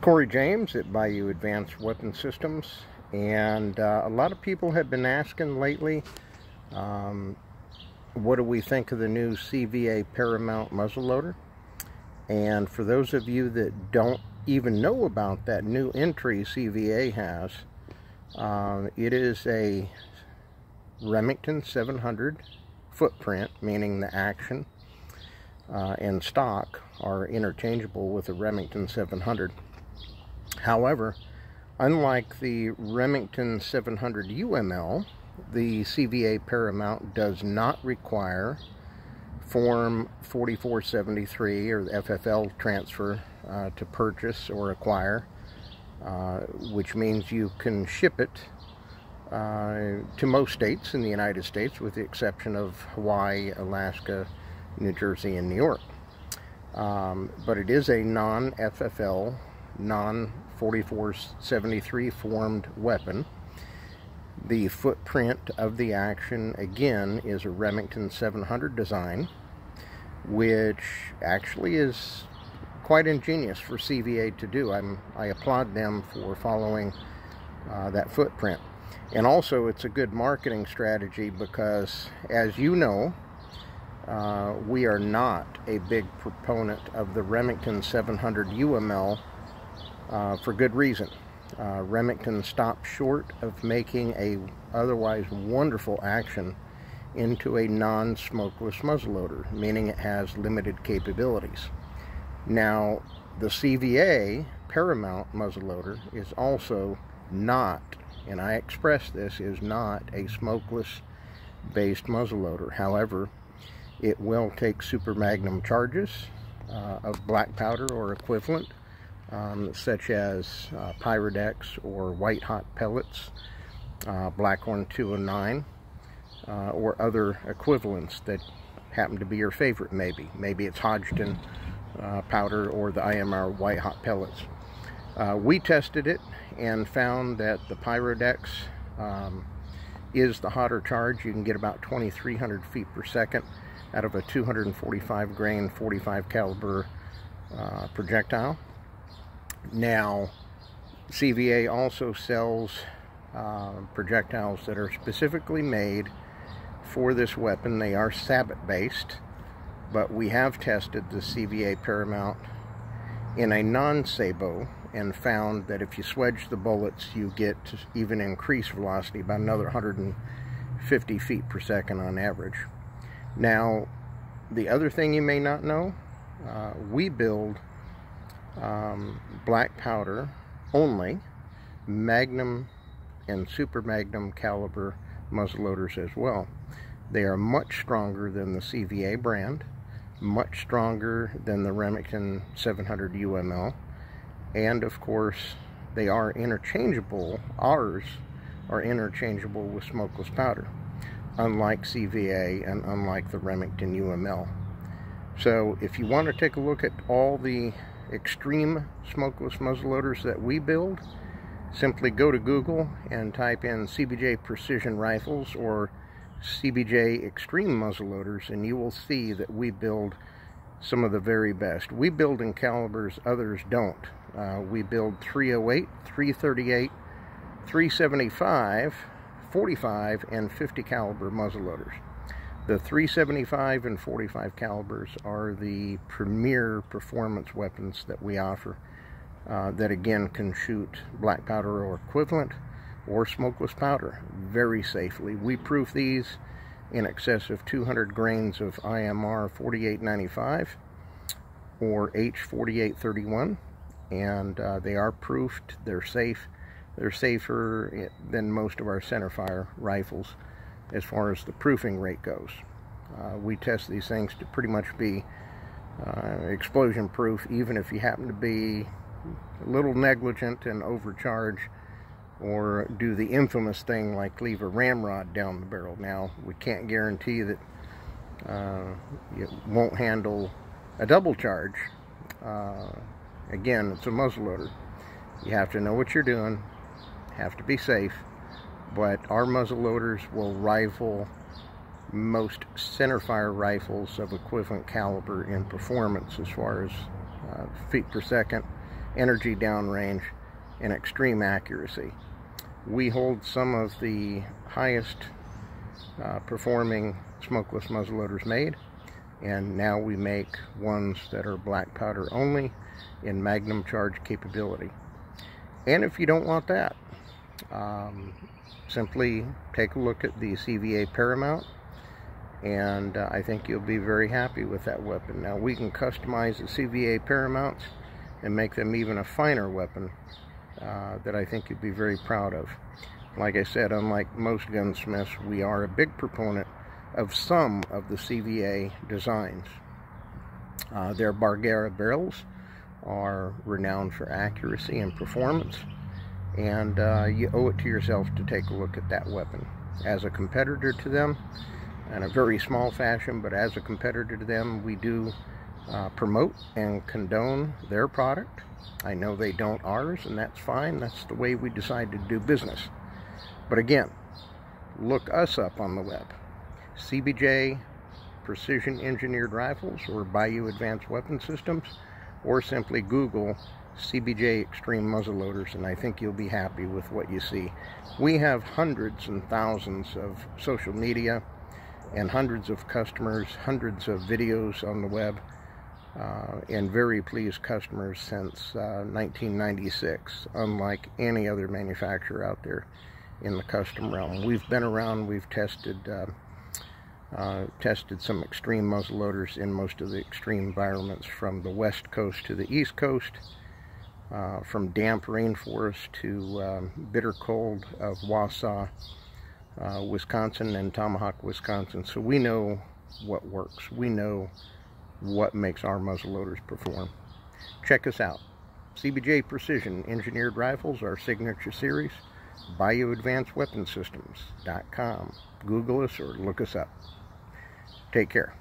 Corey James at Bayou Advanced Weapon Systems, and a lot of people have been asking lately, what do we think of the new CVA Paramount muzzleloader? And for those of you that don't even know about that new entry CVA has, it is a Remington 700 footprint, meaning the action and stock are interchangeable with the Remington 700. However, unlike the Remington 700 UML, the CVA Paramount does not require Form 4473 or the FFL transfer to purchase or acquire, which means you can ship it to most states in the United States, with the exception of Hawaii, Alaska, New Jersey, and New York. But it is a non-FFL, non-4473 formed weapon. The footprint of the action, again, is a Remington 700 design, which actually is quite ingenious for CVA to do. I applaud them for following that footprint. And also, it's a good marketing strategy because, as you know, we are not a big proponent of the Remington 700 UML for good reason. Remington stopped short of making a otherwise wonderful action into a non-smokeless muzzleloader, meaning it has limited capabilities. Now, the CVA Paramount muzzleloader is also not, and I express this, is not a smokeless based muzzleloader. However, it will take super magnum charges of black powder or equivalent, such as Pyrodex or white hot pellets, Blackhorn 209, or other equivalents that happen to be your favorite. Maybe it's Hodgdon powder or the IMR white hot pellets. We tested it and found that the Pyrodex is the hotter charge. You can get about 2,300 feet per second out of a 245 grain 45 caliber projectile. Now, CVA also sells projectiles that are specifically made for this weapon. They are sabot based, but we have tested the CVA Paramount in a non-sabot and found that if you swedge the bullets, you get even increased velocity, about another 150 feet per second on average. Now, the other thing you may not know, we build black powder only magnum and super magnum caliber muzzleloaders as well. They are much stronger than the CVA brand, much stronger than the Remington 700 UML, and of course they are interchangeable. Ours are interchangeable with smokeless powder, unlike CVA and unlike the Remington UML. So if you want to take a look at all the extreme smokeless muzzleloaders that we build, simply go to Google and type in CBJ Precision Rifles or CBJ Extreme Muzzleloaders, and you will see that we build some of the very best. We build in calibers others don't. We build 308, 338, 375, 45, and 50 caliber muzzleloaders. The 375 and 45 calibers are the premier performance weapons that we offer, that again can shoot black powder or equivalent or smokeless powder very safely. We proof these in excess of 200 grains of IMR 4895 or H4831, and they are proofed. They're safe. They're safer than most of our centerfire rifles as far as the proofing rate goes. We test these things to pretty much be explosion proof, even if you happen to be a little negligent and overcharge or do the infamous thing like leave a ramrod down the barrel. Now, we can't guarantee that it won't handle a double charge. Again, it's a muzzleloader. You have to know what you're doing, have to be safe, but our muzzleloaders will rival most centerfire rifles of equivalent caliber in performance as far as feet per second energy downrange, and extreme accuracy. We hold some of the highest performing smokeless muzzleloaders made, and now we make ones that are black powder only in magnum charge capability. And if you don't want that, simply take a look at the CVA Paramount, and I think you'll be very happy with that weapon. Now, we can customize the CVA Paramounts and make them even a finer weapon that I think you'd be very proud of. Like I said, unlike most gunsmiths, we are a big proponent of some of the CVA designs. Their Barguera barrels are renowned for accuracy and performance, and you owe it to yourself to take a look at that weapon. As a competitor to them, in a very small fashion, but as a competitor to them, we do promote and condone their product. I know they don't ours, and that's fine. That's the way we decide to do business. But again, look us up on the web. CBJ Precision Engineered Rifles or Bayou Advanced Weapon Systems, or simply Google CBJ Extreme Muzzleloaders, and I think you'll be happy with what you see. We have hundreds and thousands of social media and hundreds of customers, hundreds of videos on the web, and very pleased customers since 1996, unlike any other manufacturer out there in the custom realm. We've been around, we've tested some extreme muzzleloaders in most of the extreme environments, from the west coast to the east coast, from damp rainforest to bitter cold of Wausau, Wisconsin, and Tomahawk, Wisconsin. So we know what works. We know what makes our muzzleloaders perform. Check us out. CBJ Precision Engineered Rifles, our signature series. BayouAdvancedWeaponSystems.com. Google us or look us up. Take care.